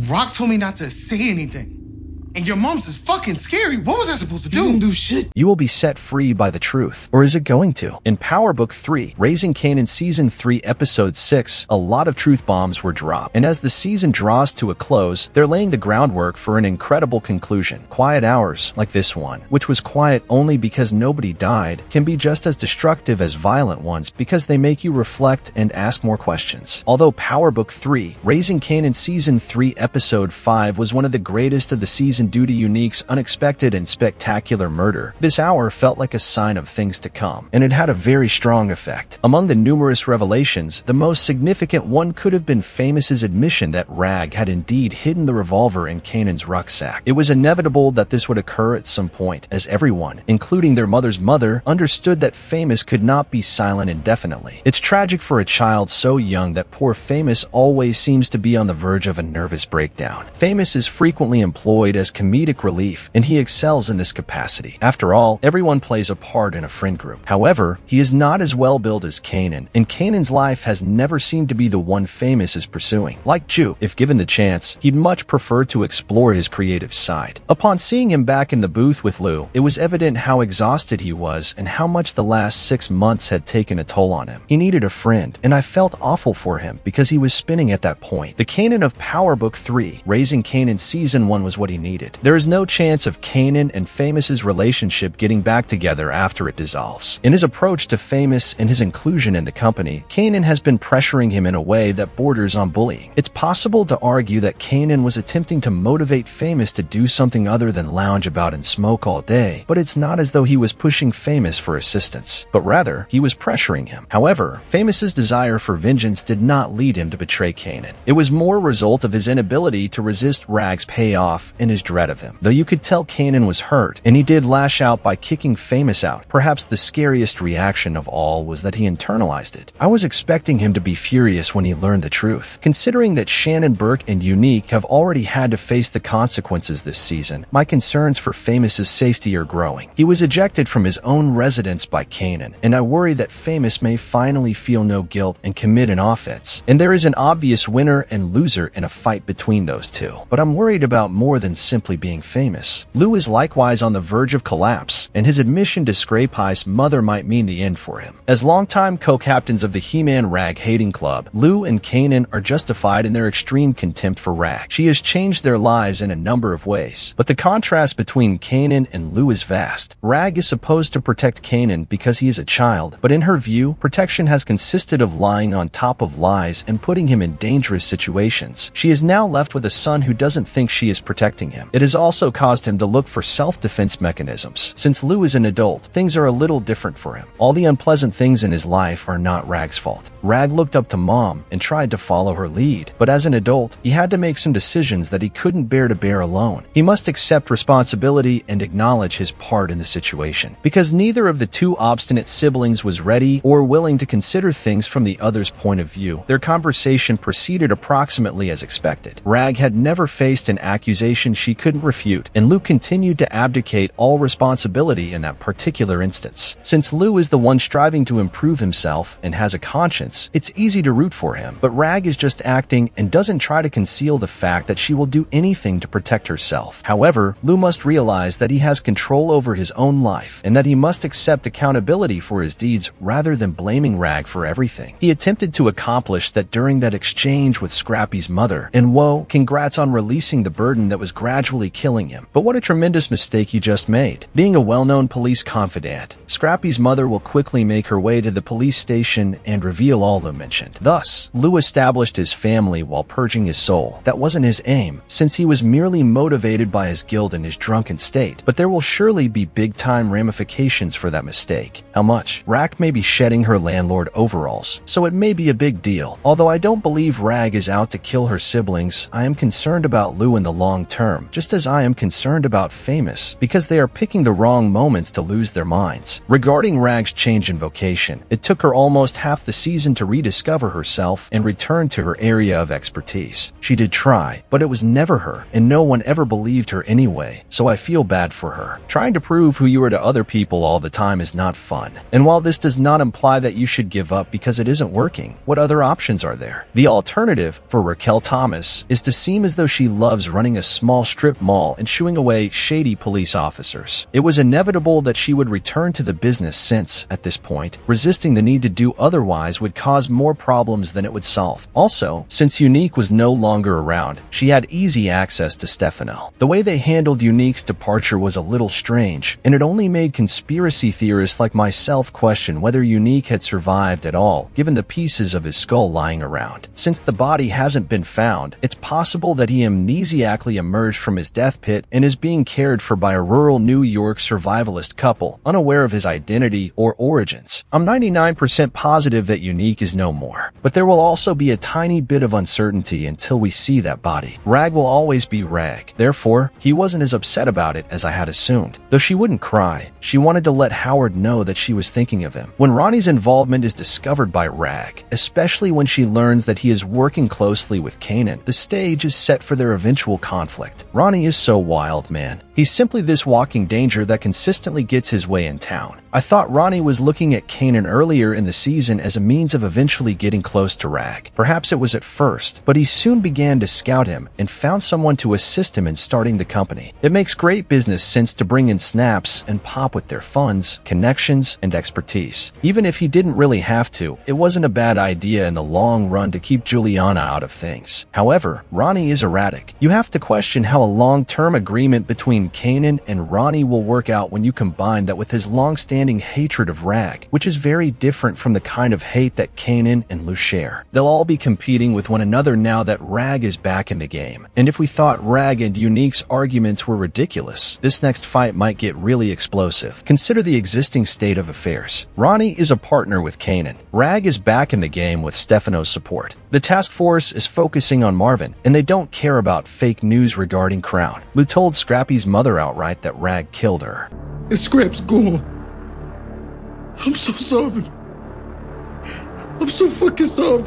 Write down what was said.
Rock told me not to say anything. And your mom's is fucking scary. What was I supposed to do? You didn't do shit. You will be set free by the truth. Or is it going to? In Power Book 3, Raising Kanan Season 3, Episode 6, a lot of truth bombs were dropped. And as the season draws to a close, they're laying the groundwork for an incredible conclusion. Quiet hours, like this one, which was quiet only because nobody died, can be just as destructive as violent ones because they make you reflect and ask more questions. Although Power Book 3, Raising Kanan Season 3, Episode 5 was one of the greatest of the season due to Unique's unexpected and spectacular murder, this hour felt like a sign of things to come, and it had a very strong effect. Among the numerous revelations, the most significant one could have been Famous's admission that Rag had indeed hidden the revolver in Kanan's rucksack. It was inevitable that this would occur at some point, as everyone, including their mother's mother, understood that Famous could not be silent indefinitely. It's tragic for a child so young that poor Famous always seems to be on the verge of a nervous breakdown. Famous is frequently employed as comedic relief, and he excels in this capacity. After all, everyone plays a part in a friend group. However, he is not as well built as Kanan, and Kanan's life has never seemed to be the one Famous is pursuing. Like Ju, if given the chance, he'd much prefer to explore his creative side. Upon seeing him back in the booth with Lou, it was evident how exhausted he was and how much the last 6 months had taken a toll on him. He needed a friend, and I felt awful for him because he was spinning at that point. The Kanan of Power Book 3, Raising Kanan Season 1 was what he needed. There is no chance of Kanan and Famous's relationship getting back together after it dissolves. In his approach to Famous and his inclusion in the company, Kanan has been pressuring him in a way that borders on bullying. It's possible to argue that Kanan was attempting to motivate Famous to do something other than lounge about and smoke all day, but it's not as though he was pushing Famous for assistance, but rather, he was pressuring him. However, Famous's desire for vengeance did not lead him to betray Kanan. It was more a result of his inability to resist Rag's payoff and his dread of him. Though you could tell Kanan was hurt, and he did lash out by kicking Famous out, perhaps the scariest reaction of all was that he internalized it. I was expecting him to be furious when he learned the truth. Considering that Shannon Burke and Unique have already had to face the consequences this season, my concerns for Famous's safety are growing. He was ejected from his own residence by Kanan, and I worry that Famous may finally feel no guilt and commit an offense. And there is an obvious winner and loser in a fight between those two. But I'm worried about more than simply being Famous. Lou is likewise on the verge of collapse, and his admission to Scrapey's mother might mean the end for him. As longtime co-captains of the He-Man Rag hating club, Lou and Kanan are justified in their extreme contempt for Rag. She has changed their lives in a number of ways, but the contrast between Kanan and Lou is vast. Rag is supposed to protect Kanan because he is a child, but in her view, protection has consisted of lying on top of lies and putting him in dangerous situations. She is now left with a son who doesn't think she is protecting him. It has also caused him to look for self-defense mechanisms. Since Lou is an adult, things are a little different for him. All the unpleasant things in his life are not Rag's fault. Rag looked up to Mom and tried to follow her lead, but as an adult, he had to make some decisions that he couldn't bear to bear alone. He must accept responsibility and acknowledge his part in the situation. Because neither of the two obstinate siblings was ready or willing to consider things from the other's point of view, their conversation proceeded approximately as expected. Rag had never faced an accusation she couldn't refute, and Lou continued to abdicate all responsibility in that particular instance. Since Lou is the one striving to improve himself and has a conscience, it's easy to root for him, but Rag is just acting and doesn't try to conceal the fact that she will do anything to protect herself. However, Lou must realize that he has control over his own life and that he must accept accountability for his deeds rather than blaming Rag for everything. He attempted to accomplish that during that exchange with Scrappy's mother, and whoa, congrats on releasing the burden that was gradually killing him. But what a tremendous mistake you just made. Being a well-known police confidant, Scrappy's mother will quickly make her way to the police station and reveal all Lou mentioned. Thus, Lou established his family while purging his soul. That wasn't his aim, since he was merely motivated by his guilt in his drunken state. But there will surely be big-time ramifications for that mistake. How much? Rag may be shedding her landlord overalls, so it may be a big deal. Although I don't believe Rag is out to kill her siblings, I am concerned about Lou in the long term. just as I am concerned about Famous, because they are picking the wrong moments to lose their minds. Regarding Rag's change in vocation, it took her almost half the season to rediscover herself and return to her area of expertise. She did try, but it was never her, and no one ever believed her anyway, so I feel bad for her. Trying to prove who you are to other people all the time is not fun. And while this does not imply that you should give up because it isn't working, what other options are there? The alternative for Raquel Thomas is to seem as though she loves running a small strip mall and shooing away shady police officers. It was inevitable that she would return to the business since, at this point, resisting the need to do otherwise would cause more problems than it would solve. Also, since Unique was no longer around, she had easy access to Stefano. The way they handled Unique's departure was a little strange, and it only made conspiracy theorists like myself question whether Unique had survived at all, given the pieces of his skull lying around. Since the body hasn't been found, it's possible that he amnesiacally emerged from his death pit and is being cared for by a rural New York survivalist couple, unaware of his identity or origins. I'm 99% positive that Unique is no more, but there will also be a tiny bit of uncertainty until we see that body. Rag will always be Rag. Therefore, he wasn't as upset about it as I had assumed. Though she wouldn't cry, she wanted to let Howard know that she was thinking of him. When Ronnie's involvement is discovered by Rag, especially when she learns that he is working closely with Kanan, the stage is set for their eventual conflict. Ronnie is so wild, man. He's simply this walking danger that consistently gets his way in town. I thought Ronnie was looking at Kanan earlier in the season as a means of eventually getting close to Rag. Perhaps it was at first, but he soon began to scout him and found someone to assist him in starting the company. It makes great business sense to bring in Snaps and Pop with their funds, connections, and expertise. Even if he didn't really have to, it wasn't a bad idea in the long run to keep Juliana out of things. However, Ronnie is erratic. You have to question how a long-term agreement between Kanan and Ronnie will work out when you combine that with his long-standing hatred of Rag, which is very different from the kind of hate that Kanan and Lou share. They'll all be competing with one another now that Rag is back in the game. And if we thought Rag and Unique's arguments were ridiculous, this next fight might get really explosive. Consider the existing state of affairs. Ronnie is a partner with Kanan. Rag is back in the game with Stefano's support. The task force is focusing on Marvin, and they don't care about fake news regarding Crown. Lou told Scrappy's mother outright that Rag killed her. It's Scrap's gone. I'm so sorry. I'm so fucking sorry.